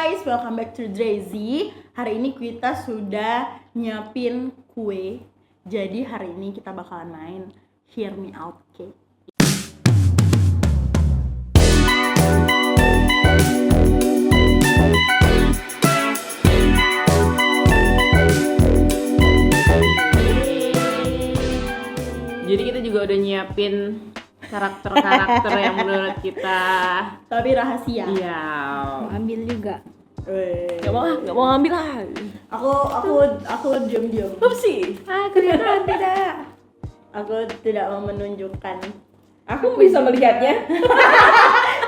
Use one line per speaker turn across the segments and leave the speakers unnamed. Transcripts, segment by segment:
guys, welcome back to Drazy. Hari ini kita sudah nyiapin kue. Jadi hari ini kita bakalan main Hear Me Out Cake.
Jadi kita juga udah nyiapin karakter-karakter yang menurut kita
Tapi rahasia.
iya.
Mau ambil juga.
Gak mau ngambil lah.
Aku diam-diam.
Sih.
Kelihatan tidak.
Aku tidak mau menunjukkan.
Aku bisa melihatnya.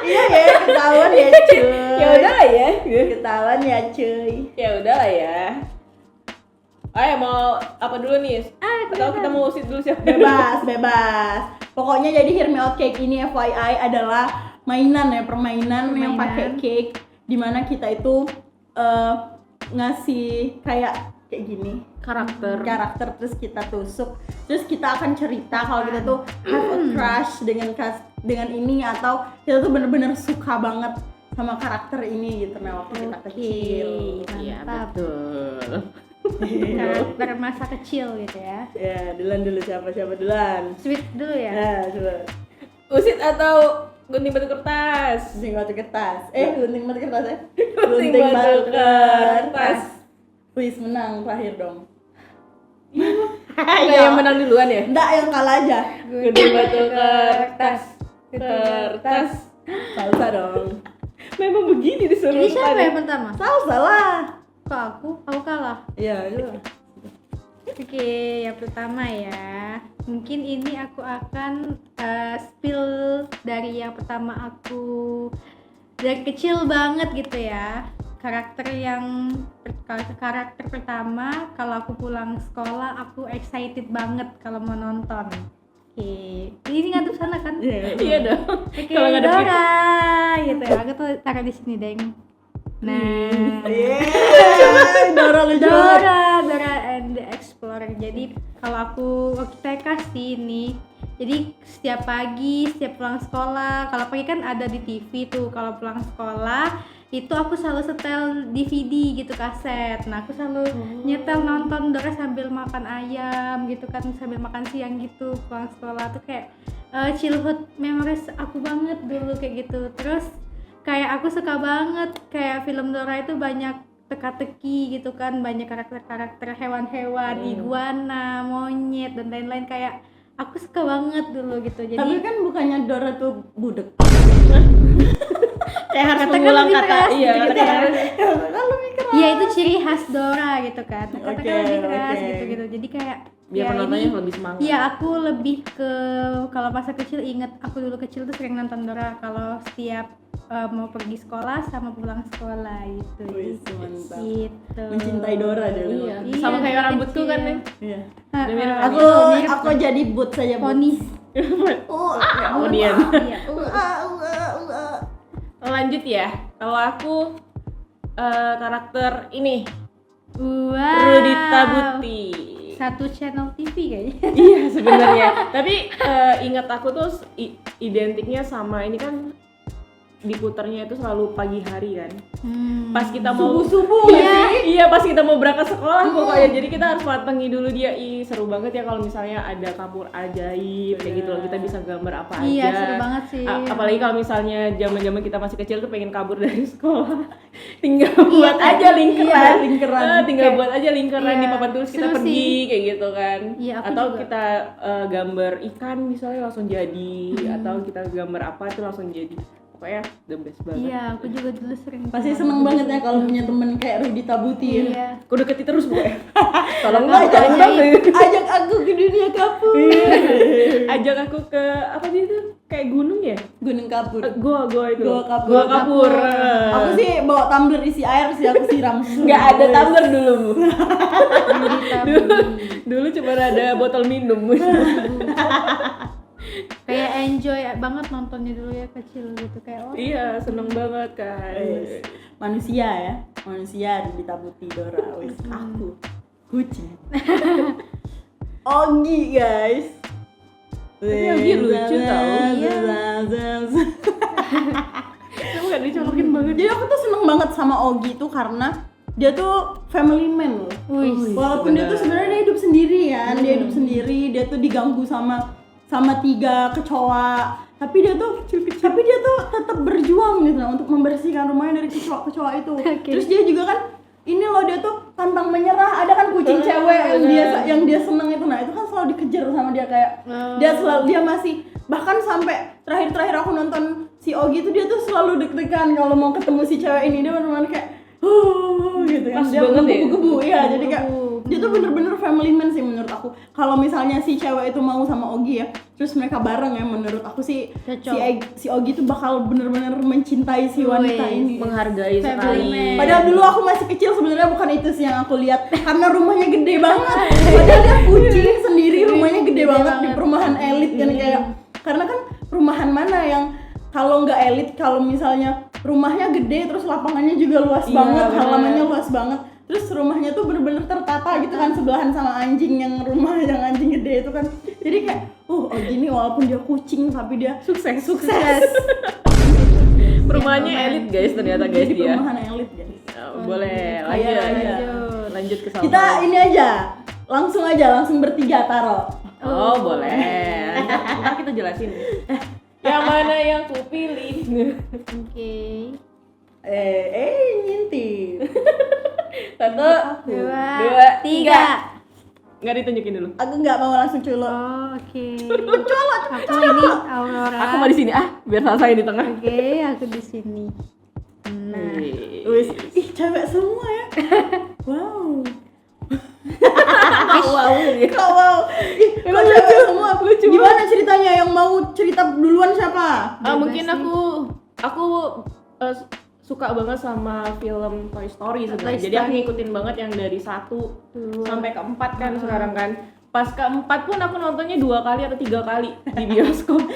Iya ya, ketahuan ya cuy.
Ya udah lah ya.
Ketahuan ya cuy.
Ya udah lah ya. Ayo mau apa dulu nih? Atau kita mau usit dulu siapa?
Bebas. Pokoknya jadi Hear Me Out Cake ini FYI adalah permainan yang pakai cake, dimana kita itu ngasih kayak gini
Karakter.
terus kita tusuk, terus kita akan cerita kalau kita tuh have a crush dengan ini, atau kita tuh bener-bener suka banget sama karakter ini gitu waktu kita kecil.
Iya
Mantap.
betul.
Karakter masa kecil gitu ya.
Ya, dulu siapa duluan?
Sweet dulu ya.
Nah, coba.
Usit atau gunting batu kertas?
Gunting batu kertas. Gunting batu kertas ya?
Gunting batu kertas.
Wis menang terakhir dong.
Enggak yang menang duluan ya?
Enggak, yang kalah aja.
Gunting batu kertas.
Salsa dong.
Memang begini disuruh.
Ini siapa yang pertama?
Salsa lah.
Kok aku? Aku kalah.
Iya, coba.
Oke, yang pertama ya. Mungkin ini aku akan spill dari yang pertama aku dari kecil banget gitu ya. Karakter pertama kalau aku pulang sekolah aku excited banget kalau mau nonton. Oke, ini ngadep sana kan?
Iya dong.
Oke,
Kalau ngadep
Dora gitu ya. Aku tuh taruh di sini, Deng. Nah,
Dora lucu.
Dora and the Explorer. Jadi kalau aku waktu TK sih ini. Jadi setiap pagi, setiap pulang sekolah, kalau pagi kan ada di TV tuh. Kalau pulang sekolah itu aku selalu setel DVD gitu, kaset. Nah, aku selalu nyetel nonton Dora sambil makan ayam gitu kan, sambil makan siang gitu pulang sekolah tuh kayak childhood memories aku banget dulu kayak gitu. Terus kayak aku suka banget kayak film Dora itu banyak teka-teki gitu kan, banyak karakter-karakter hewan-hewan, iguana, monyet dan lain-lain, kayak aku suka banget dulu gitu. Jadi
Tapi kan bukannya Dora tuh budek.
Kayak harus
kata-kata
mengulang
lebih
kata.
keras
Iya,
gitu
kata-kata
kan.
Kan lebih keras.
Iya, itu ciri khas Dora gitu kan. Kata-kata
Oke,
lebih keras
oke.
gitu. Jadi kayak
biar
ya
penontonnya
ini-
lebih semangat.
Iya, aku lebih ke kalau masa kecil inget aku dulu kecil tuh sering nonton Dora kalau setiap mau pergi sekolah sama pulang sekolah gitu.
Wih, mantap.
Gitu.
Mencintai Dora dulu.
Iya.
Iya,
Sama kayak
dari
rambutku
kecil.
kan nih.
Iya.
Mirip
Aku jadi boot saja, boot.
poni.
Kemudian
Iya.
lanjut ya. Kalau aku karakter ini
Wow.
Rudita Buti.
Satu channel TV kayaknya.
Iya sebenarnya. Tapi ingat aku tuh identiknya sama ini kan diputarnya itu selalu pagi hari kan. Pas kita mau
Subuh-subuh
iya pas kita mau berangkat sekolah pokoknya. Jadi kita harus pantengin dulu dia. Seru banget ya kalau misalnya ada kapur ajaib kayak gitu loh. Kita bisa gambar apa aja.
Iya, seru banget sih.
Apalagi kalau misalnya zaman-zaman kita masih kecil tuh pengen kabur dari sekolah. Tinggal buat aja lingkaran. Tinggal buat aja lingkaran
Iya,
di papan tulis kita
seru
pergi
sih.
kayak gitu kan.
Iya, aku
Atau
juga.
kita gambar ikan misalnya langsung jadi, atau kita gambar apa itu langsung jadi. Pokoknya the best banget.
Iya, aku juga dulu sering.
Pasti seneng banget ya kalau punya temen kayak Rudita Buti ya.
Iya.
Aku deketi terus pokoknya. Tolong
Kakak
dong, tolong
ajaib.
dong.
Ajak aku ke dunia kapur.
Ajak aku ke apa sih itu? Kayak gunung ya?
Gunung kapur.
Gua itu.
Gua kapur.
Gua kapur.
Aku sih bawa tumbler isi air sih, aku siram.
Nggak ada tumbler dulu, Bu.
Rudita
Dulu cuma ada botol minum.
kayak enjoy banget nontonnya dulu ya kecil gitu kayak
Iya, seneng banget kan.
Manusia ya, manusia Rudita Buti Dora. Wis aku kucing. Ogi guys.
Tapi Ogi lucu tau.
Iya.
Kamu gak dicolokin banget.
Jadi aku tuh seneng banget sama Ogi tuh karena dia tuh family man loh.
Wih,
Walaupun dia tuh sebenarnya dia hidup sendiri ya, dia hidup sendiri, dia tuh diganggu sama 3 kecoa. Tapi dia tuh tetap berjuang gitu nah, untuk membersihkan rumahnya dari kecoa itu. Terus dia juga kan ini loh, dia tuh pantang menyerah. Ada kan kucing cewek yang dia seneng itu, nah itu kan selalu dikejar sama dia kayak dia masih bahkan sampai terakhir aku nonton si Ogi itu dia tuh selalu deg-degan kalau mau ketemu si cewek ini, dia benar-benar kayak gitu kan, dia gebu-gebu ya. Jadi kayak dia tuh bener-bener family man sih menurut aku. Kalau misalnya si cewek itu mau sama Ogi ya, terus mereka bareng ya, menurut aku sih si Ogi tuh bakal bener-bener mencintai si wanita ini,
menghargai sekali.
Padahal dulu aku masih kecil sebenarnya bukan itu sih yang aku lihat, karena rumahnya gede banget. Padahal dia kucing sendiri, rumahnya gede banget di perumahan elit kan kayak. Karena kan perumahan mana yang kalau nggak elit, kalau misalnya rumahnya gede terus lapangannya juga luas banget, halamannya luas banget. Terus rumahnya tuh bener-bener tertata gitu kan, sebelahan sama anjing yang anjing gede itu kan. Jadi kayak, Ogi ini walaupun dia kucing tapi dia sukses.
Perumahannya elit guys, ternyata guys
di
dia.
perumahan elit guys.
Boleh, lanjut ke Salsa.
Kita ini aja, langsung bertiga taruh.
Oh boleh. Ntar kita jelasin. Yang mana yang kupilih?
Oke.
Nyintip.
1, 2,
2, 3.
Nggak ditunjukin dulu.
Aku nggak mau langsung culok.
Oh, oke. Aku ini Aurora.
Aku mau di sini biar Salsa di tengah.
Oke, aku di sini. Nah,
Wih, cewek semua ya. Wow. Wow. Kok cewek semua?
Lucu.
Gimana ceritanya? Yang mau cerita duluan siapa?
Mungkin aku suka banget sama film Toy Story sebenarnya. Jadi aku ngikutin banget yang dari 1 sampai ke 4 kan sekarang kan. Pas ke 4 pun aku nontonnya 2 kali atau 3 kali di bioskop.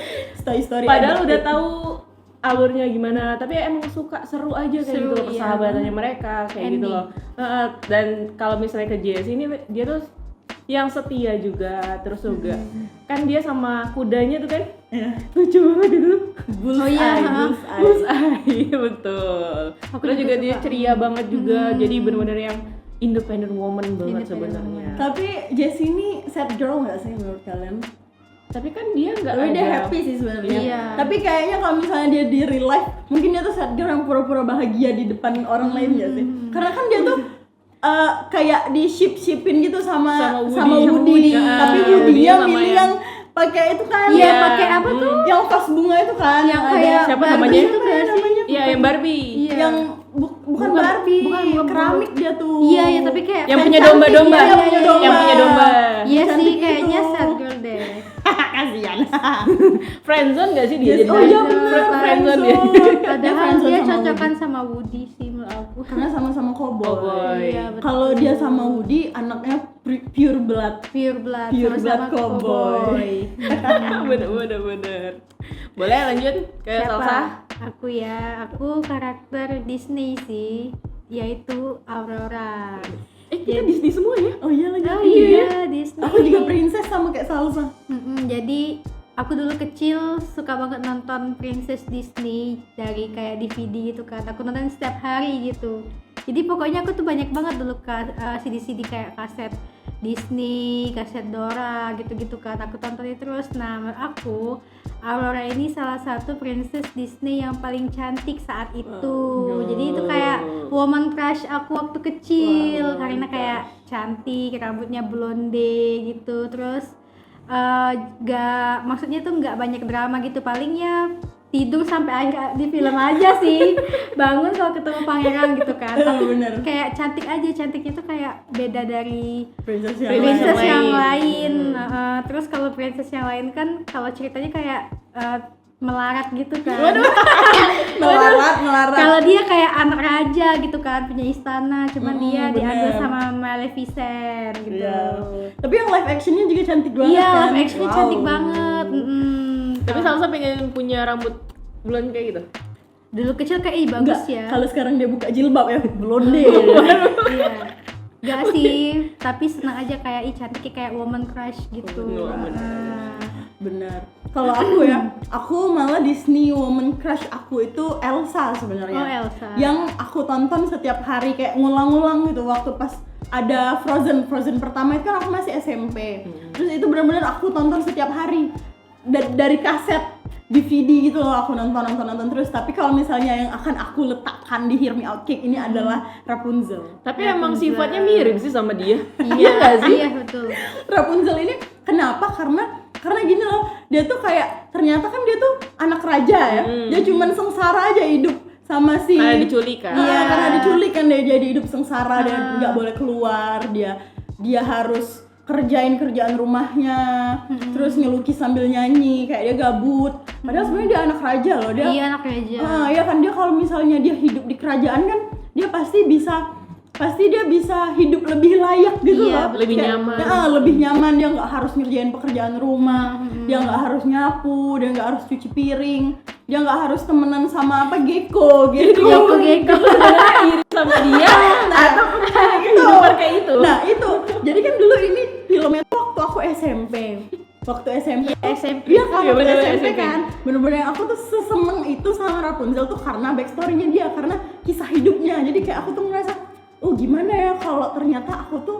Toy Story.
Padahal udah tahu alurnya gimana, tapi emang suka seru aja kayak gitu loh, persahabatannya mereka kayak gitu loh. Dan kalau misalnya ke Jessie ini dia tuh yang setia juga, terus juga kan dia sama kudanya tuh kan lucu banget itu. Bullseye, betul. Terus juga dia ceria banget juga, jadi benar-benar yang independent woman banget sebenarnya.
Tapi Jessie ini sad girl nggak sih menurut kalian?
Tapi kan dia nggak
Tapi
ada.
dia happy sih sebenarnya.
Iya.
Tapi kayaknya kalau misalnya dia di real life, mungkin dia tuh sad girl yang pura-pura bahagia di depan orang lain nggak sih? Karena kan dia tuh kayak di ship-shipin gitu sama Woody. Tapi Woody-nya milih yang pakai itu kan.
Iya, pakai apa tuh?
Yang vas bunga itu kan.
Yang kayak
siapa
Barbie
namanya?
itu kan sih?
Iya, yang Barbie.
Iya.
Yang bukan Barbie,
bukan.
keramik dia tuh.
Iya, tapi kayak
Yang punya domba-domba.
Iya, yang punya domba.
Yang punya domba.
Iya
Cantik
sih, kayaknya
gitu.
sad girl deh.
Kasihan.
Friendzone gak sih dia?
Oh iya bener,
Friendzone dia.
Padahal
friendzone
dia
sama
cocokan sama Woody sih menurut aku.
Karena sama-sama cowboy.
Cowboy.
Iya, betul.
Kalau dia sama Woody, anaknya pure blood.
Pure blood,
Pure
sama-sama
blood cowboy.
Bener. Boleh lanjut ke Salsa?
Aku aku karakter Disney sih, yaitu Aurora.
Kita Disney semua ya?
Oh iya lagi.
Oh iya, Disney.
Aku juga princess sama kayak Salsa.
Jadi aku dulu kecil suka banget nonton Princess Disney dari kayak DVD gitu kan. Aku nonton setiap hari gitu. Jadi pokoknya aku tuh banyak banget dulu CD-CD kayak kaset Disney, kaset Dora gitu-gitu kan. Aku tontonin terus. Nah, menurut aku Aurora ini salah satu princess Disney yang paling cantik saat itu. Jadi itu kayak woman crush aku waktu kecil. Karena kayak cantik, rambutnya blonde gitu. Terus maksudnya tuh nggak banyak drama gitu, palingnya tidur sampai akhir di film aja sih, bangun kalau ketemu pangeran gitu kan.
Bener.
Kayak cantik aja, cantiknya tuh kayak beda dari
Princess
yang lain. Terus kalau princess yang lain kan kalau ceritanya kayak melarat gitu kan.
Melarat.
Kalau dia kayak anak raja gitu kan, punya istana, cuman dia diambil sama Maleficent gitu.
Tapi yang live actionnya juga cantik banget
Iya,
kan.
live actionnya cantik banget.
Tapi Salsa pengen punya rambut blonde kayak gitu?
Dulu kecil kayak bagus
Enggak,
ya.
kalau sekarang dia buka jilbab ya blonde.
Iya. Gak sih, tapi senang aja kayak cantiknya kayak woman crush gitu.
Benar. Kalau aku ya, aku malah Disney woman crush aku itu Elsa sebenarnya.
Oh, Elsa.
Yang aku tonton setiap hari kayak ngulang-ngulang gitu waktu pas ada Frozen pertama itu kan aku masih SMP. Terus itu benar-benar aku tonton setiap hari dari kaset DVD gitu loh, aku nonton terus. Tapi kalau misalnya yang akan aku letakkan di Hear Me Out Cake ini adalah Rapunzel.
Tapi emang sifatnya mirip sih sama dia.
Iya nggak sih? Iya betul.
Rapunzel ini kenapa? Karena gini loh, dia tuh kayak ternyata kan dia tuh anak raja ya. Dia cuman sengsara aja hidup sama si
Karena diculik kan.
Iya, karena diculik kan dia jadi hidup sengsara, dia nggak boleh keluar, dia harus kerjaan rumahnya, terus ngelukis sambil nyanyi, kayak dia gabut. Padahal sebenarnya dia anak raja loh, dia.
Iya anak raja.
Iya kan, dia kalau misalnya dia hidup di kerajaan kan dia pasti dia bisa hidup lebih layak gitu
Iya,
loh.
lebih
Kayak,
nyaman.
lebih nyaman, dia nggak harus ngerjain pekerjaan rumah, dia nggak harus nyapu, dia nggak harus cuci piring, dia nggak harus temenan sama Gecko gitu.
Gecko.
Iri sama dia atau kehidupan kayak itu.
Nah itu, jadi kan dulu ini filmnya tuh waktu aku SMP. Waktu SMP. Iya kan,
Iya,
waktu
bener,
SMP
SMP.
kan. Bener-bener aku tuh seseneng itu sama Rapunzel tuh karena backstory-nya dia, karena kisah hidupnya. Jadi kayak aku tuh ngerasa, oh gimana ya kalau ternyata aku tuh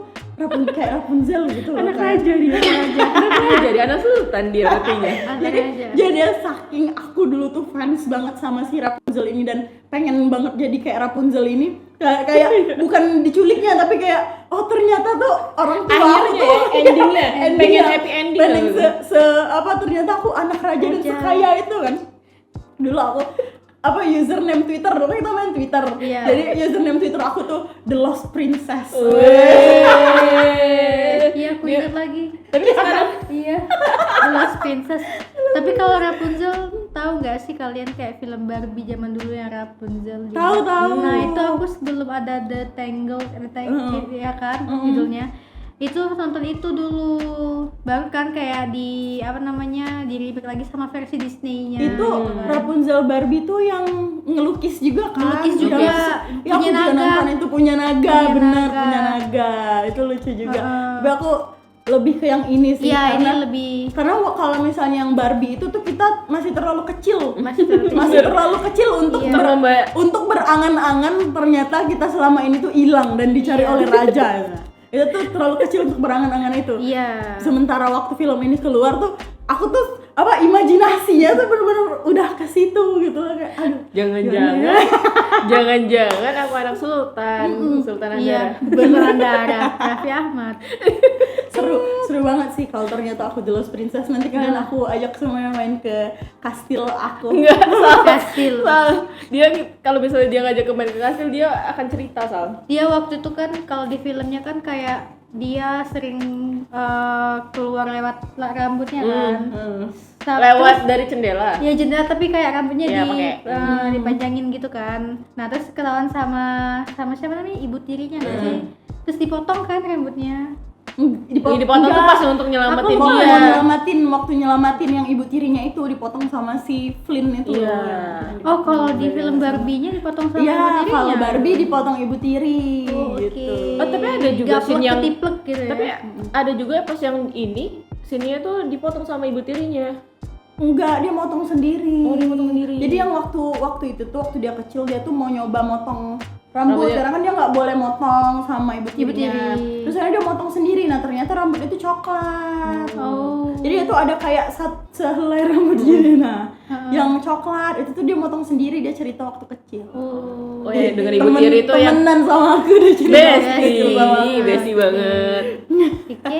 kayak Rapunzel gitu loh.
Anak
kayak-
raja dia. Anak raja dia, anak sultan dia artinya.
Anak raja.
Jadi saking aku dulu tuh fans banget sama si Rapunzel ini dan pengen banget jadi kayak Rapunzel ini, kayak bukan diculiknya tapi kayak oh ternyata tuh orang tua aku
Akhirnya
tuh
ya, endingnya, pengen happy ending
pengen
gitu.
ternyata aku anak raja dan sekaya itu kan. Dulu aku username Twitter dulu, kita main Twitter.
Iya.
Jadi username Twitter aku tuh The Lost Princess.
Iya aku ingat lagi.
Tapi sekarang
Iya. The Lost Princess. Tapi kalau Rapunzel tahu nggak sih kalian kayak film Barbie zaman dulu yang Rapunzel?
Tahu.
Nah itu aku sebelum ada The Tangled, ya kan judulnya. Itu nonton itu dulu. Baru kan kayak di di remake lagi sama versi Disney-nya.
Itu Rapunzel Barbie tuh yang ngelukis juga kan?
Ngelukis juga,
Ya aku
punya
juga
naga.
nonton itu punya naga,
Punya
bener
naga.
punya naga. Itu lucu juga. Tapi aku lebih ke yang ini sih,
Iya ini
karena
lebih
kalau misalnya yang Barbie itu tuh kita masih terlalu kecil.
masih terlalu
Masih terlalu kecil untuk
Iya.
untuk berangan-angan ternyata kita selama ini tuh hilang dan dicari oleh raja. Itu tuh terlalu kecil untuk berangan-angan itu.
Iya.
Sementara waktu film ini keluar tuh aku tuh imajinasinya tuh bener-bener udah ke situ gitu loh, kayak aduh.
Jangan-jangan aku anak sultan Ankara.
Iya, beneran darah Raffi Ahmad.
Seru banget sih kalau ternyata aku The Lost Princess. Nanti kalian aku ajak semuanya main ke kastil aku.
Enggak, Sal.
Kastil.
Dia kalau misalnya dia ngajak ke main ke kastil, dia akan cerita, Sal.
Dia waktu itu kan kalau di filmnya kan kayak dia sering keluar lewat rambutnya kan.
Lewat dari jendela.
Ya jendela tapi kayak rambutnya
Iya, pakai.
dipanjangin gitu kan. Nah terus ketahuan sama siapa namanya ibu tirinya nggak sih? Terus dipotong kan rambutnya.
Dipotong tuh pas untuk nyelamatin
Aku
dia.
Waktu nyelamatin yang ibu tirinya itu dipotong sama si Flynn itu.
Iya.
Oh kalau di film Barbie-nya dipotong sama ibu
Iya,
tirinya.
kalau Barbie dipotong ibu tiri
Oh, oke.
gitu.
Oh, tapi ada juga
Gaplek
scene yang
ketiplek gitu ya.
Tapi ada juga pas yang ini scene-nya tuh dipotong sama ibu tirinya.
Enggak, dia motong sendiri.
Oh, dia motong sendiri.
Jadi yang waktu itu tuh waktu dia kecil dia tuh mau nyoba motong rambut,
Rambutnya.
karena kan dia nggak boleh motong sama ibu tirinya.
tiri.
Terus akhirnya dia motong sendiri. Nah, ternyata rambutnya itu coklat.
Oh.
Jadi itu ada kayak sehelai rambut gini. Nah, yang coklat itu tuh dia motong sendiri, dia cerita waktu kecil.
Oh.
Oh ya, dengan ibu tiri itu yang
temenan sama aku dia cerita waktu kecil sama aku.
besti banget.
Oke,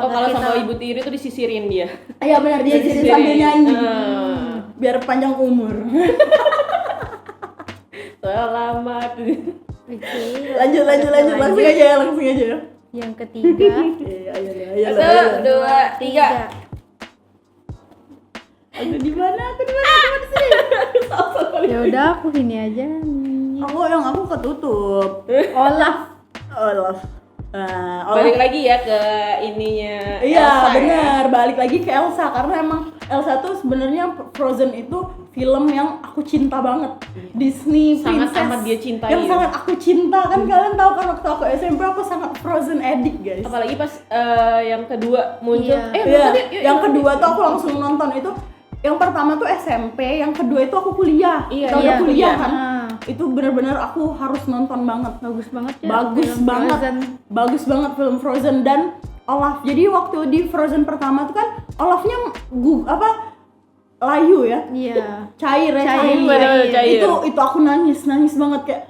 Oh, kalau sama ibu tiri tuh disisirin dia.
Iya benar, dia jadi sambil nyanyi. Biar panjang umur.
Selamat.
Oke.
lanjut langsung aja.
Yang ketiga.
Ayo.
1, 2, 3.
Aku di mana sih?
Ya udah aku sini aja.
Aku ketutup.
Olaf.
Olaf.
Balik lagi ya ke ininya.
Iya
Elsa, ya?
benar, balik lagi ke Elsa karena emang Elsa tuh sebenarnya Frozen itu film yang aku cinta banget. Disney
Sangat
princess
amat dia cintai.
yang sangat aku cinta kan, kalian tahu kan waktu aku SMP aku sangat Frozen addict guys.
Apalagi pas yang kedua muncul.
Iya.
Iya, yang kedua tuh aku langsung nonton itu yang pertama tuh SMP, yang kedua itu aku kuliah.
Iya,
Kita udah
iya,
kuliah
iya.
kan. Itu bener-bener aku harus nonton banget.
Bagus banget ya.
Bagus
film
banget.
Frozen.
Bagus banget film Frozen dan Olaf. Jadi waktu di Frozen pertama tuh kan Olafnya layu ya.
Iya.
Cair ya,
Cair,
bener, cair.
Itu aku nangis banget kayak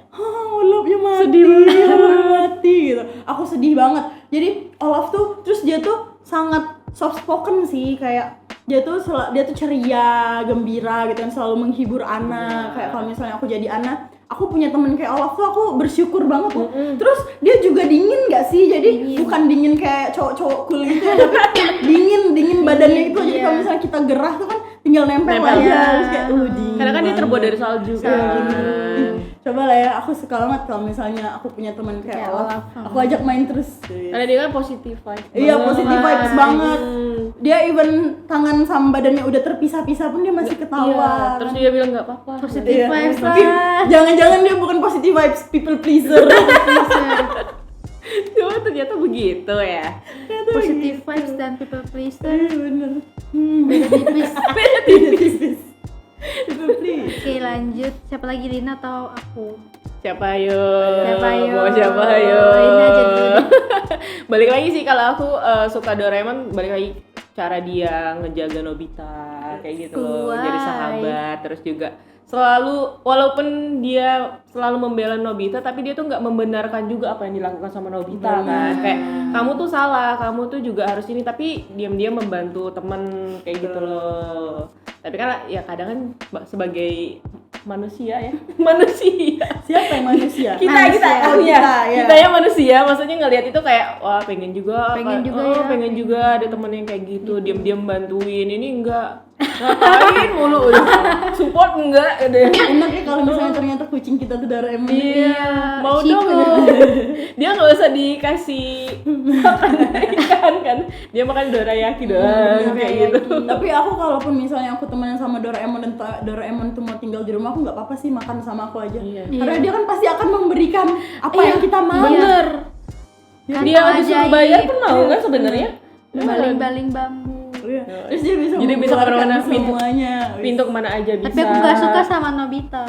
Olafnya mati,
Sedih banget.
Olafnya mati gitu. Aku sedih banget. Jadi Olaf tuh terus dia tuh sangat soft spoken sih, kayak dia tuh ceria, gembira gitu kan, selalu menghibur anak. Kayak kalau misalnya aku jadi anak, aku punya temen kayak Olaf tuh aku bersyukur banget loh. Terus dia juga dingin gak sih? Jadi bukan dingin kayak cowok-cowok cool gitu ya, tapi dingin badannya itu. Jadi kalau misalnya kita gerah tuh kan tinggal nempel aja. Terus kayak dingin.
Karena kan dia terbuat
banget.
dari salju
Iya,
kan.
Coba lah ya, aku suka banget kalau misalnya aku punya teman kayak Olaf. Aku ajak main terus.
Karena dia kan positif vibes.
Iya,
banget.
positive vibes banget. Dia even tangan sama badannya udah terpisah-pisah pun dia masih ketawa.
Iya, terus dia bilang nggak apa-apa.
Positive vibes
Tapi
lah.
jangan-jangan dia bukan positive vibes, people pleaser.
Cuma ternyata begitu ya.
Positive vibes dan people pleaser.
Bener.
Beda tipis.
Beda tipis. People please.
Oke, lanjut. Siapa lagi, Lina atau aku?
Siapa yo?
Siapa yo?
Mau siapa yo?
Ini aja dulu.
Balik lagi sih kalau aku suka Doraemon, balik lagi cara dia ngejaga Nobita kayak gitu loh,
Kuai.
jadi sahabat. Terus juga selalu, walaupun dia selalu membela Nobita, tapi dia tuh nggak membenarkan juga apa yang dilakukan sama Nobita kan. Kayak kamu tuh salah, kamu tuh juga harus ini, tapi diam-diam membantu temen kayak gitu loh. Tapi kan ya kadang kan sebagai manusia ya, manusia.
Siapa yang manusia?
kita
Oh,
ya.
ya.
Kita ya manusia, maksudnya ngelihat itu kayak wah pengen juga
ya.
pengen juga ada temen yang kayak gitu, diam-diam bantuin. Ini enggak ngapain mulu udah support enggak deh.
Enak ya kalau misalnya ternyata kucing kita tuh Doraemon.
Iya, mau
Chico.
dong. Dia nggak usah dikasih makan ikan kan, dia makan dorayaki doang kayak gitu.
Tapi aku kalaupun misalnya aku temenan sama Doraemon dan Doraemon tuh mau tinggal di rumah, aku nggak apa-apa sih makan sama aku aja.
Iya.
Karena dia kan pasti akan memberikan apa yang kita mau.
Bener.
Kantong
Dia disuruh
ajaib.
bayar pun mau kan sebenarnya.
Baling-baling bambu.
Iya. Terus dia bisa
Jadi bisa
mengeluarkan
kemana-mana,
semuanya.
Pintu kemana aja bisa.
Tapi aku gak suka sama Nobita.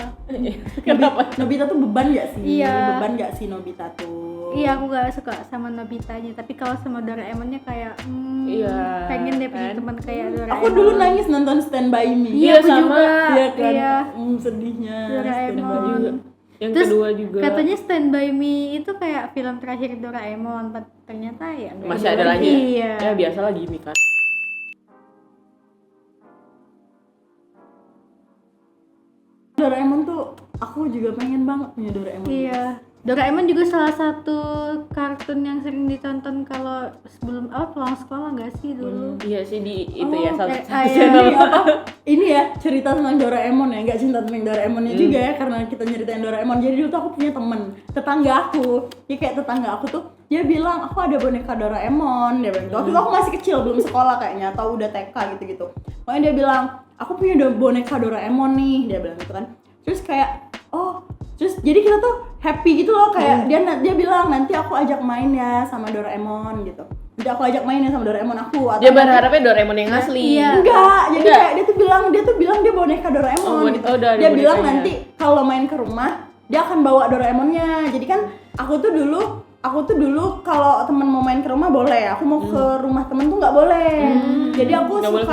Kenapa?
Nobita tuh beban gak sih?
Iya.
Beban gak sih Nobita tuh?
Iya, aku gak suka sama Nobitanya. Tapi kalau sama Doraemonnya kayak
Iya,
pengen deh punya
kan?
teman kayak Doraemon.
Aku dulu nangis nonton Stand By Me.
Iya, aku
sama.
juga.
Iya kan?
Iya.
Sedihnya.
Doraemon.
juga. Yang
Terus
kedua juga.
katanya Stand By Me itu kayak film terakhir Doraemon. Ternyata ya
masih ada lagi.
Iya.
Ya biasa lagi kan.
Doraemon tuh aku juga pengen banget punya Doraemon.
Iya. Doraemon juga salah satu kartun yang sering ditonton kalau sebelum pulang sekolah nggak sih dulu?
Iya sih di itu ya satu
iya.
channel.
Ini apa? Ini ya cerita tentang Doraemon ya, nggak cinta tentang Doraemonnya juga ya, karena kita nyeritain Doraemon. Jadi dulu tuh aku punya temen, tetangga aku, ya kayak tetangga aku tuh dia bilang aku ada boneka Doraemon, dia bilang gitu. Waktu itu aku masih kecil belum sekolah kayaknya atau udah TK gitu-gitu. Pokoknya dia bilang aku punya boneka Doraemon nih, dia bilang gitu kan. Terus kayak terus jadi kita tuh happy gitu loh, kayak dia bilang nanti aku ajak main ya sama Doraemon gitu. Nanti aku ajak main ya sama Doraemon aku. Atau
Dia berharapnya Doraemon yang asli.
Iya.
Enggak, jadi
Enggak.
kayak dia tuh bilang dia boneka Doraemon gitu.
Udah ada
Dia bilang
bonekanya.
nanti kalau main ke rumah dia akan bawa Doraemonnya. Jadi kan aku tuh dulu kalau temen mau main ke rumah boleh, aku mau ke rumah temen tuh nggak boleh. Jadi aku
Nggak boleh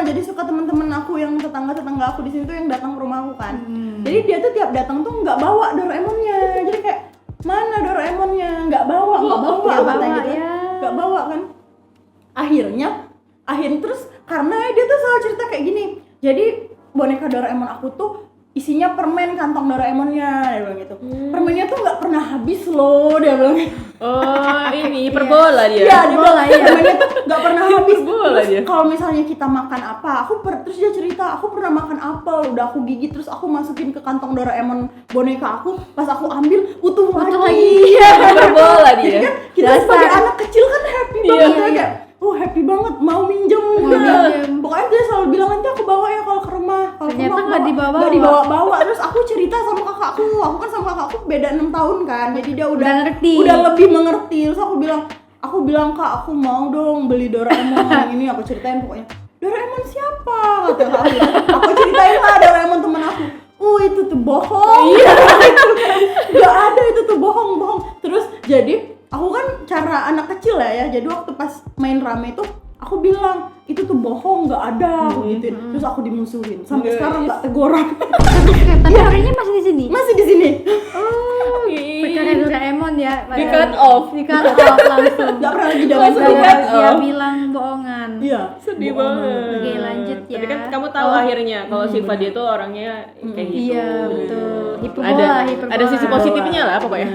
jadi suka temen-temen aku yang tetangga aku di sini tuh yang datang ke rumah aku kan. Jadi dia tuh tiap datang tuh nggak bawa Doraemonnya. Jadi kayak mana Doraemonnya? Nggak bawa katanya gitu.
ya.
Nggak bawa kan. Akhirnya terus karena dia tuh selalu cerita kayak gini. Jadi boneka Doraemon aku tuh isinya permen kantong Doraemonnya, dia bilang gitu. Permennya tuh nggak pernah habis loh, dia bilang.
Oh, ini hiperbola dia.
Iya, dia bilang permennya tuh nggak pernah habis.
Hiperbola dia.
Kalau misalnya kita makan apa, terus dia cerita, aku pernah makan apel, udah aku gigit terus aku masukin ke kantong Doraemon boneka aku, pas aku ambil utuh lagi. Iya,
Hiperbola
Jadi
dia.
kan kita sebagai anak kecil kan happy banget ya, kayak happy banget mau minjem. Pokoknya dia selalu bilang nanti aku bawa ya kalau ke rumah. Kalau ke
Ternyata
rumah
nggak dibawa.
Nggak dibawa. Terus aku cerita sama kakakku. Aku kan sama kakakku beda 6 tahun kan. Jadi dia
Udah ngerti.
udah lebih mengerti. Terus aku bilang Kak, aku mau dong beli Doraemon yang ini. Aku ceritain pokoknya. Doraemon siapa? Kata aku ceritain lah Doraemon temen aku. Itu tuh bohong. Gak ada, itu tuh bohong. Terus jadi aku kan cara anak kecil ya. Jadi waktu pas main rame tuh aku bilang itu tuh bohong, nggak ada, aku gituin. Terus aku dimusuhin. Sampai sekarang nggak teguran.
Tapi harinya masih di sini.
Masih di sini.
Oh, perkara Doraemon ya.
Di cut off
langsung.
Nggak pernah lagi
Langsung
dapat
di cut
Dia
off.
bilang bohongan.
Iya.
Sedih
bohong
banget.
Oke, lanjut ya.
Tapi kan kamu tahu akhirnya kalau Syifa dia tuh orangnya kayak gitu.
Iya, betul.
Ada
Hiperbola.
sisi positifnya lah pokoknya.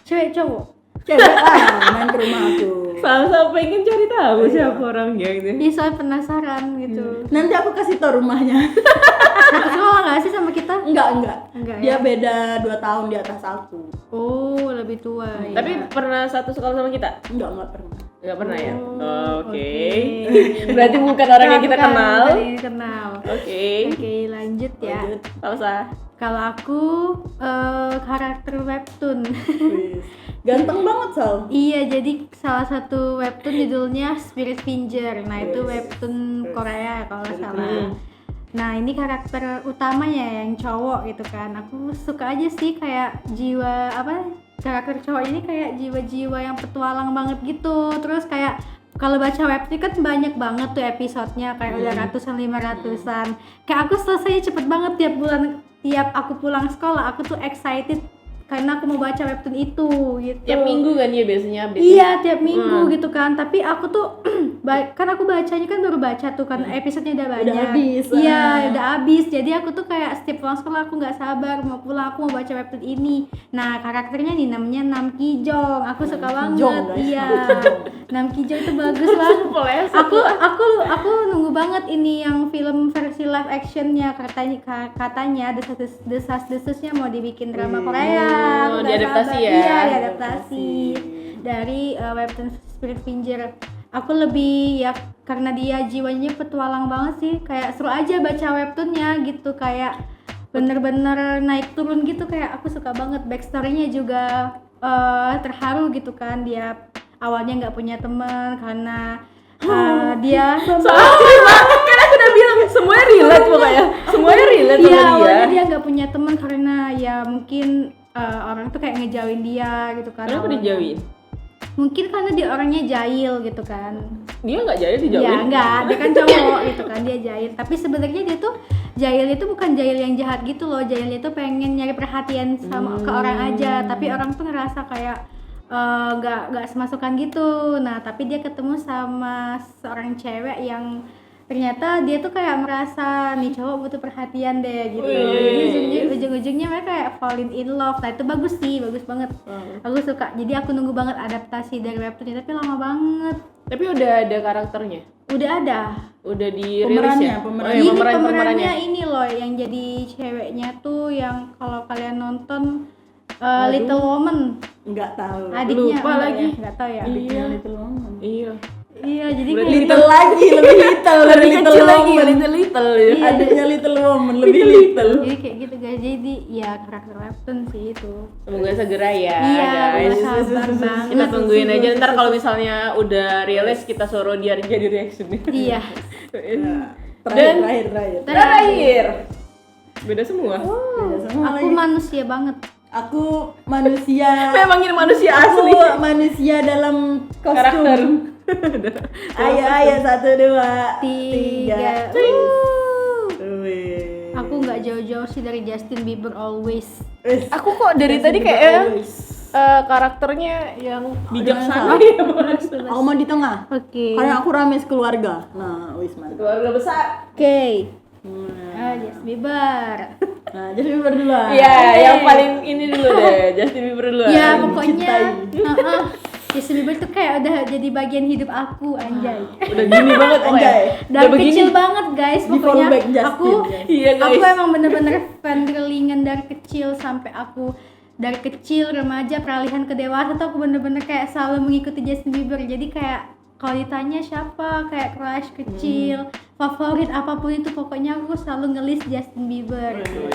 Cewek cowok.
Cewek lah main ke rumah aku.
Sama-sama pengen cari tahu siapa orangnya gitu.
Iya, soalnya penasaran gitu.
Nanti aku kasih tau rumahnya.
Satu sekolah nggak sih sama kita?
Enggak.
ya?
Dia beda 2 tahun di atas aku.
Oh, lebih tua. Ya.
Tapi pernah satu sekolah sama kita?
Enggak pernah.
Enggak pernah ya?
Oh,
Oke.
oke.
Berarti bukan orang yang kita
Bukan,
kenal.
bukan yang kenal.
Oke.
Oke, lanjut ya.
Lanjut.
Pausa.
Kalau aku karakter webtoon.
Wis. Ganteng banget Sal.
Iya, jadi salah satu webtoon judulnya Spirit Finger. Nah, itu webtoon Korea kalau nggak salah. Nah, ini karakter utamanya yang cowok gitu kan. Aku suka aja sih kayak jiwa karakter cowok ini kayak jiwa-jiwa yang petualang banget gitu. Terus kayak kalau baca webtoon kan banyak banget tuh episodenya, kayak udah ratusan, 500-an. Kayak aku selesai cepet banget tiap aku pulang sekolah, aku tuh excited karena aku mau baca webtoon itu gitu.
Tiap minggu kan ya biasanya update.
Iya, tiap minggu gitu kan. Tapi aku tuh kan aku bacanya kan baru baca tuh kan episodenya udah banyak.
Udah habis.
Iya, udah habis. Jadi aku tuh kayak setiap pulang sekolah aku nggak sabar mau pulang, aku mau baca webtoon ini. Nah, karakternya nih namanya Nam Ki Jong. Aku suka banget.
Jong, guys.
Iya. Nam Ki Jong itu bagus banget. Aku nunggu banget ini yang film versi live actionnya, katanya desas-desusnya mau dibikin drama Korea. Aku nggak
diadaptasi
sabar.
ya?
Iya, diadaptasi dari webtoon Spirit Finger. Aku lebih ya karena dia jiwanya petualang banget sih, kayak seru aja baca webtoonnya gitu, kayak bener-bener naik turun gitu, kayak aku suka banget. Backstory-nya juga terharu gitu kan, dia awalnya nggak punya teman karena dia
Kan aku udah bilang semuanya relate pokoknya. Semuanya relate
iya,
sama dia.
awalnya dia nggak punya teman karena ya mungkin orang tuh kayak ngejauhin dia gitu kan.
Kenapa
awalnya.
dijauhin?
Mungkin karena dia orangnya jahil gitu kan.
Dia nggak jahil dijauhin.
Iya, enggak, dia kan cowok gitu kan, dia jahil. Tapi sebenarnya dia tuh jahil itu bukan jahil yang jahat gitu loh. Jahil itu pengen nyari perhatian sama ke orang aja, tapi orang tuh ngerasa kayak nggak semasukan gitu. Nah, tapi dia ketemu sama seorang cewek yang ternyata dia tuh kayak merasa nih cowok butuh perhatian deh gitu. Jadi ujung-ujungnya mereka kayak falling in love. Nah, itu bagus sih, bagus banget. Aku suka. Jadi aku nunggu banget adaptasi dari webtoonnya, tapi lama banget.
Tapi udah ada karakternya.
Udah ada.
Udah dirilis ya?
Pemerannya.
Oh,
Ini
iya,
pemerannya ini loh yang jadi ceweknya tuh yang kalau kalian nonton Little Woman,
Enggak tahu.
adiknya
Lupa
enggak
lagi.
ya? Nggak tahu ya.
Iya.
Little Woman.
Iya.
Iya, jadi
Berarti
kayak
Little lagi, lebih little dari
Lebih
Little
kecil lagi,
Woman.
little ya.
Adiknya Little Woman, lebih little.
jadi kayak gitu guys. Jadi ya karakter webtoon sih itu.
Semoga segera ya,
Iya,
guys.
aku sabar banget.
Kita tungguin aja, ntar kalau misalnya udah rilis kita suruh dia jadi reaction.
Iya.
Terakhir. Beda semua.
Beda semua
Aku
lagi.
manusia banget.
Aku manusia.
Memang ini manusia
Aku
asli.
manusia dalam kostum.
Karakter.
Ayo 1, 2,
3.
3. Wih.
Aku nggak jauh-jauh sih dari Justin Bieber always.
Wis.
Aku kok dari tadi kayak karakternya yang bijaksana
Jangan
ya, Mas.
Aku mau di tengah.
Oke.
Karena aku rame sekeluarga. Nah, wis mantap.
Keluarga besar.
Oke.
Nah,
Justin Bieber.
jadi Bieber dulu.
Iya, yang paling ini dulu deh, Justin Bieber dulu.
Ya pokoknya
Cintai.
Justin Bieber tuh kayak udah jadi bagian hidup aku, anjay.
Udah gini banget pokoknya.
Anjay.
Dari
Udah begini.
kecil banget guys,
Di
pokoknya
fallback Justin,
aku
ya.
Iya, guys.
aku emang bener-bener fan girlingan dari kecil sampai aku dari kecil remaja peralihan ke dewasa tuh aku bener-bener kayak selalu mengikuti Justin Bieber. Jadi kayak kalau ditanya siapa kayak crush kecil, favorit apapun itu pokoknya aku selalu ngelis Justin Bieber. Gitu.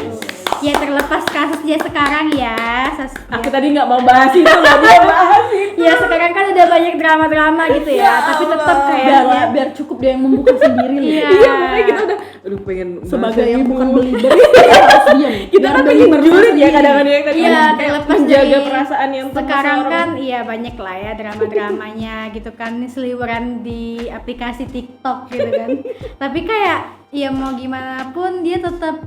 Ya terlepas kasus dia sekarang ya.
Aku tadi nggak mau bahas itu, nggak dia bahas itu.
Ya sekarang kan udah banyak drama-drama gitu ya, tapi tetap kayak
biar cukup dia yang membuka sendiri loh.
Iya.
Iya, makanya kita udah aduh pengen
Sebagai
bahas
yang
ibu.
bukan belieber kita harus diam.
Kita kan pengen julid ya kadang-kadang kita
Iya,
kan
terlepas
menjaga
dari
perasaan yang
sekarang
orang.
kan iya banyak lah ya drama-dramanya gitu kan, seliweran di aplikasi TikTok gitu kan. Tapi kayak ya mau gimana pun dia tetap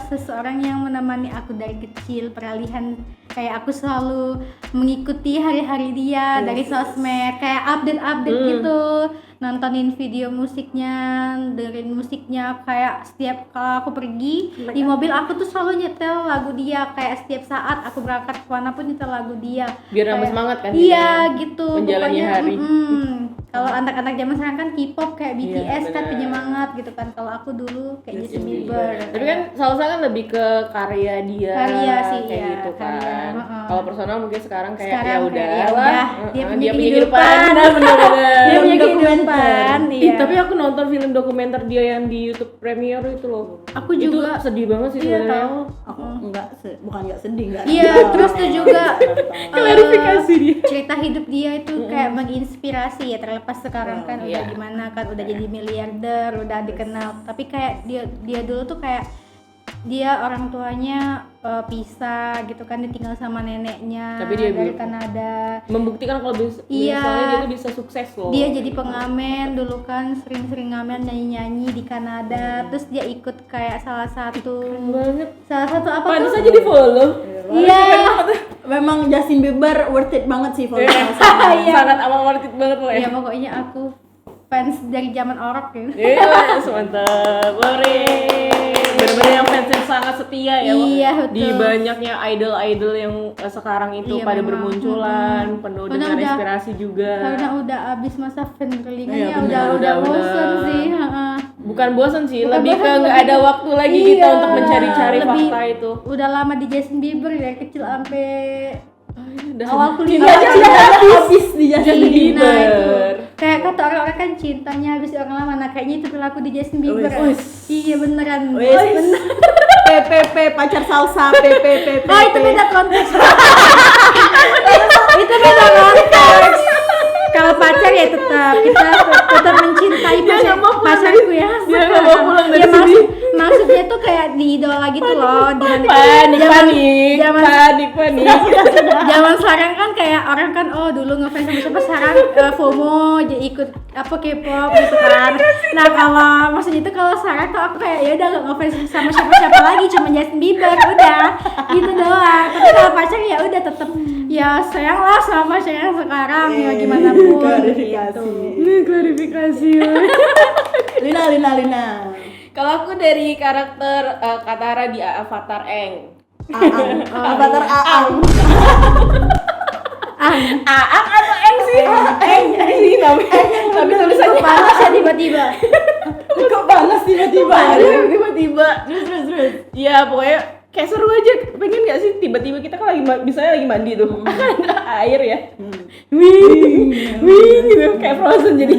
seseorang yang menemani aku dari kecil, peralihan kayak aku selalu mengikuti hari-hari dia dari sosmed, kayak update-update gitu, nontonin video musiknya, dengerin musiknya, kayak setiap kalau aku pergi di mobil aku tuh selalu nyetel lagu dia, kayak setiap saat aku berangkat kemana pun nyetel lagu dia
Biar nambah
Kayak-
semangat kan
iya
kita
gitu
menjalani
pokoknya,
hari.
kalau anak-anak zaman sekarang kan K-pop kayak
Iya,
BTS kan
benar.
penyemangat gitu kan, kalau aku dulu kayak Justin Bieber.
Tapi kan salsa kan lebih ke karya dia,
Karya sih,
kayak
iya,
gitu
karya,
kan.
heeh.
Kalau personal mungkin sekarang kayak
Sekarang
ya
kayak,
udah
ya
lah,
udah, dia punya kehidupan.
bener-bener.
Dia punya
Dokumenter.
kehidupan,
Ih,
iya.
tapi aku nonton film dokumenter dia yang di YouTube Premiere itu loh.
Aku juga.
Itu sedih banget sih
Iya
sebenarnya.
tahu.
Aku bukan enggak sedih, enggak.
Iya, terus tuh juga
Klarifikasi dia.
cerita hidup dia itu kayak menginspirasi ya, terlepas sekarang kan udah
Iya.
gimana kan, udah jadi miliarder, udah dikenal, tapi kayak dia dulu tuh kayak dia orang tuanya pisah gitu kan, ditinggal sama neneknya
Tapi dia
dari
belum-
Kanada.
Membuktikan kalau
Iya.
misalnya dia tuh bisa sukses loh.
Dia jadi pengamen dulu kan, sering-sering ngamen nyanyi-nyanyi di Kanada. Terus dia ikut kayak salah satu
banget.
apa
Pantes
tuh?
aja di follow.
Iya.
Memang Justin Bieber worth it banget sih follow
Iya.
Salsa.
Sangat amat worth it banget loh
Ya
ya.
pokoknya aku fans dari zaman orok gitu.
Iya, mantap. Bener-bener yang fans yang sangat setia ya.
Iya, betul.
Di banyaknya idol-idol yang sekarang itu
Iya,
pada
memang.
bermunculan, penuh
Karena
dengan
udah-
inspirasi juga.
Karena udah abis masa fangirlingannya,
Iya, bener.
udah
Udah.
bosen sih.
Bukan bosan sih,
Bukan
lebih ke
bosan,
nggak
lebih
ada
ke-
waktu lagi
Iya,
kita untuk mencari-cari
lebih-
fakta itu.
Udah lama di Justin Bieber dari kecil sampai
Udah
awal kuliah.
Cinta aja udah
habis di Justin
Justin
Bieber.
Nah itu
Bieber.
kayak kata orang-orang kan cintanya habis di orang lama, nah kayaknya itu berlaku di Justin Bieber.
Wis.
Iya beneran.
Wis.
Bener.
PPP pacar salsa PPP.
Oh itu beda konteks. Itu beda konteks. Kalau pacar ya tetap kita tetap mencintai
Dia nggak mau pulang
pacarku ya.
Dia nggak mau pulang dari
Ya,
sini.
maksudnya tuh kayak di idola gitu loh.
Panik, panik.
Zaman sekarang kan kayak orang kan dulu ngefans sama siapa, sekarang FOMO jadi ikut apa K-pop gitu kan. Nah kalau maksudnya itu kalau sekarang tuh aku kayak ya udah gak ngefans sama siapa lagi, cuma Justin Bieber udah gitu doang. Tapi kalau pacar ya udah tetep ya sayang lah sama pacarnya sekarang ya gimana pun
Klarifikasi.
gitu.
Ini klarifikasi.
Lina.
Kalau aku dari karakter Katara di Avatar Aang.
Aang. Avatar Aang.
Aang atau Aang sih? Aang sih namanya. Tapi tulisannya
Panas ya tiba-tiba.
Kok panas tiba-tiba?
tiba-tiba.
Terus.
Ya pokoknya kayak seru aja. Pengen gak sih tiba-tiba kita kan lagi misalnya lagi mandi tuh. Ada air ya. Wing gitu kayak Frozen jadi.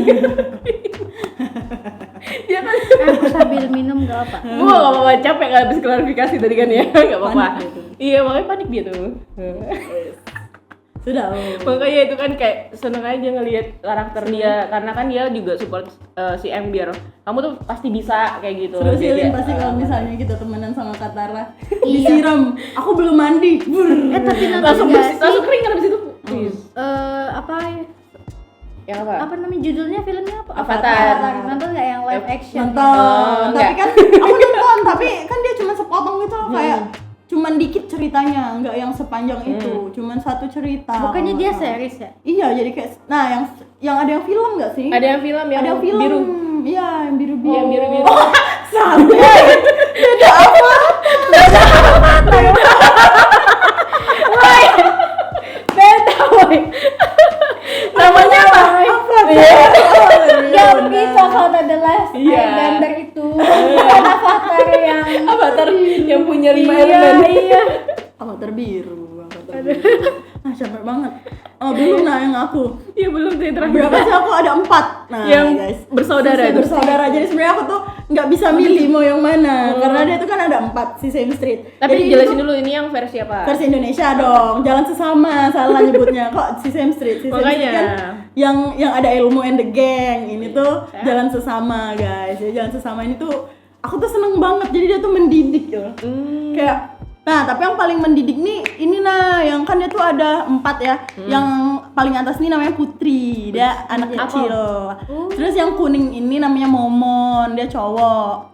Dia kan
Aku sambil minum gak apa.
gua gak apa-apa, capek gak habis klarifikasi tadi kan ya. Gak apa-apa.
Panik gitu.
Iya makanya panik dia tuh.
Sudah.
Makanya itu kan kayak seneng aja ngelihat karakter dia, karena kan dia juga support si M biar kamu tuh pasti bisa kayak gitu.
Seru sih
Dia-
Lin, pasti kalau misalnya kita temenan sama Katara
Iya.
disiram, aku belum mandi.
Tapi nonton
langsung
gak
bersih,
sih?
langsung kering kan abis itu.
Apa
Yang apa?
apa namanya judulnya filmnya apa?
Avatar.
Nonton nggak yang live action?
Nonton, tapi
enggak.
kan aku nonton, tapi kan dia cuma sepotong gitu loh, kayak cuman dikit ceritanya, nggak yang sepanjang itu, cuman satu cerita.
Bukannya
kalau
dia
nggak salah.
series ya?
Iya, jadi kayak, nah yang ada yang film nggak sih?
Ada yang film yang
Ada yang film,
biru.
iya yang biru-biru.
Yang biru-biru.
Oh, sama. Beda apa?
Beda, woy.
Namanya apa?
Ya begitu kalau The Last
Iya.
Airbender itu. Bukan Avatar yang
Avatar yang punya 5
iya,
elemen.
iya.
Avatar biru. Ah, capek banget. Oh, belum nah yang aku.
Iya belum sih terakhir.
Berapa sih aku ada 4. Nah,
Yang
guys.
bersaudara
Sisi
itu.
bersaudara. Jadi sebenarnya aku tuh nggak bisa milih mau yang mana karena dia tuh kan ada 4 Sesame Street.
Tapi
Jadi
dijelasin
itu
dulu ini yang versi apa?
versi Indonesia dong, Jalan Sesama salah nyebutnya kok Sesame Street. Sesame Street
Makanya.
kan yang ada Elmo and the Gang, ini tuh Jalan Sesama guys. Ya, Jalan Sesama ini tuh aku tuh seneng banget, jadi dia tuh mendidik gitu. Kayak nah, tapi yang paling mendidik nih ini yang kan dia tuh ada 4 ya. Yang paling atas nih namanya Putri, dia anak kecil. Terus yang kuning ini namanya Momon, dia cowok.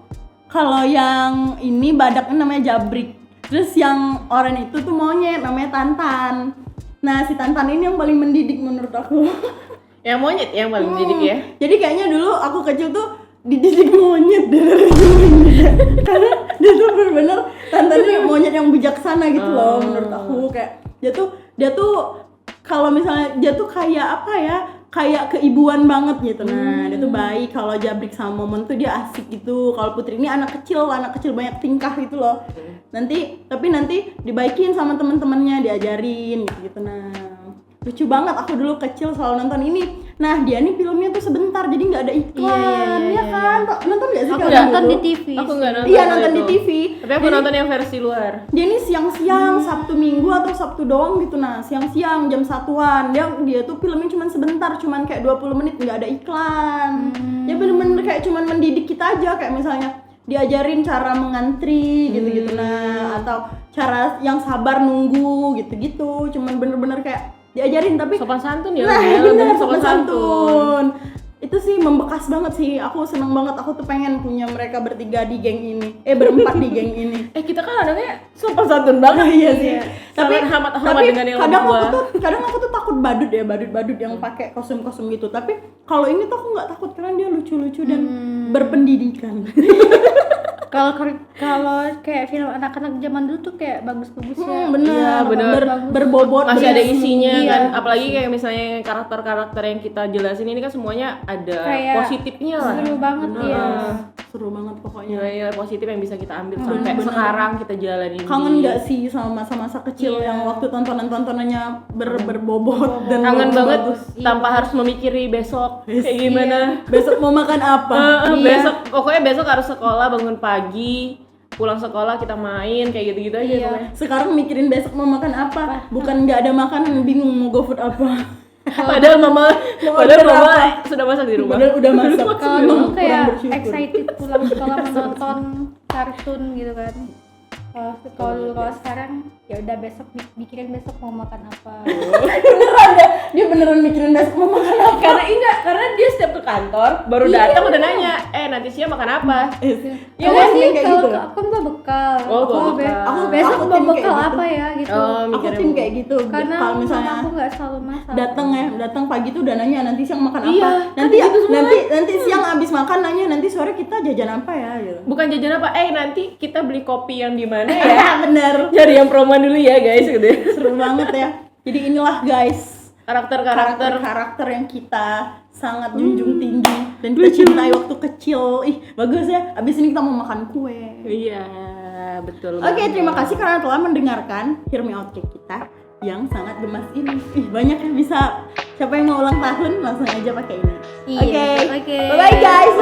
Kalau yang ini badaknya namanya Jabrik. Terus yang oranye itu tuh monyet namanya Tantan. Nah, si Tantan ini yang paling mendidik menurut aku.
Yang monyet yang paling mendidik ya.
Jadi kayaknya dulu aku kecil tuh dididik monyet karena dia tuh bener-bener Tantannya monyet yang bijaksana gitu loh menurut aku. Kayak dia tuh kalau misalnya dia tuh kayak apa ya, kayak keibuan banget gitu. Nah, dia tuh baik. Kalau Jabrik sama Momon tuh dia asik gitu. Kalau Putri ini anak kecil banyak tingkah gitu loh. Nanti dibaikin sama teman-temannya, diajarin gitu. Nah, lucu banget, aku dulu kecil selalu nonton ini. Nah, dia nih filmnya tuh sebentar, jadi nggak ada iklan, ya kan? Nonton nggak sih?
Aku
kalian
nonton
dulu?
di TV.
Aku nggak nonton.
Iya, nonton di TV.
Tapi aku nonton yang versi luar.
Dia ini siang-siang, Sabtu Minggu atau Sabtu doang gitu. Nah, siang-siang jam 1-an. Dia tuh filmnya cuma sebentar, cuman kayak 20 menit, nggak ada iklan. Ya bener-bener kayak cuman mendidik kita aja, kayak misalnya diajarin cara mengantri gitu-gitu, nah, atau cara yang sabar nunggu gitu-gitu. Cuman bener-bener kayak diajarin, tapi
Sopan santun ya.
nah
ya,
bener,
lebih
sopan santun. Itu sih membekas banget sih, aku seneng banget. Aku tuh pengen punya mereka bertiga di geng ini, berempat di geng ini.
Kita kan anaknya sopan santun banget.
Iya sih.
Tapi hormat dengan yang
kadang
lebih
kadang aku tuh takut badut yang pakai kostum-kostum gitu. Tapi kalau ini tuh aku nggak takut karena dia lucu-lucu dan berpendidikan.
Kalau kayak film anak-anak zaman dulu tuh kayak bagus-bagus ya.
Bener,
Iya, bener.
berbobot,
masih ada
berisik.
isinya
Iya.
kan, apalagi kayak misalnya karakter-karakter yang kita jelasin ini kan semuanya ada
Kayak
positifnya lah.
seru banget ya.
Seru banget pokoknya.
Nilai-nilai positif yang bisa kita ambil sampai sekarang kita jalanin.
Kangen nggak sih sama masa-masa kecil yang waktu tontonannya berbobot dan
Kangen banget
bagus.
tanpa harus memikiri besok kayak gimana.
Besok mau makan apa?
Besok pokoknya besok harus sekolah, bangun pagi, pulang sekolah kita main kayak gitu-gitu aja pokoknya.
Sekarang mikirin besok mau makan apa? Bukan nggak ada makanan, bingung mau GoFood apa.
Padahal mama sudah masak di rumah.
Padahal udah masak.
Kalau dulu kayak
bersyukur.
excited pulang sekolah menonton kartun gitu kan. Kalau sekarang ya udah besok mikirin besok mau makan apa.
Beneran ya? Dia beneran mikirin besok mau makan apa?
Karena dia setiap ke kantor baru datang udah nanya, nanti siang makan apa?
Ya
Kalau
kan
sih
kayak
kalau
gitu.
aku bawa bekal.
Oh, bawa bekal.
Aku besok
Aku
bawa
tim
bekal
kayak
apa ya gitu.
Aku tim kayak gitu.
Karena
Kalau misalnya
aku nggak selalu masak.
datang pagi tuh udah nanya nanti siang makan apa.
Iya,
Nanti siang abis makan nanya nanti sore kita jajan apa ya gitu.
Bukan jajan apa, nanti kita beli kopi yang di mana ya?
Bener.
Cari yang promo dulu ya guys gitu.
Seru banget ya. Jadi inilah guys
Karakter
yang kita sangat junjung tinggi dan kita cintai waktu kecil. Ih, bagus ya. Abis ini kita mau makan kue.
Iya, betul.
Oke, terima kasih karena telah mendengarkan Hear Me Out Cake kita yang sangat gemas ini. Ih, banyak yang bisa. Siapa yang mau ulang tahun langsung aja pakai ini.
Iya,
Oke.
oke.
Bye bye guys.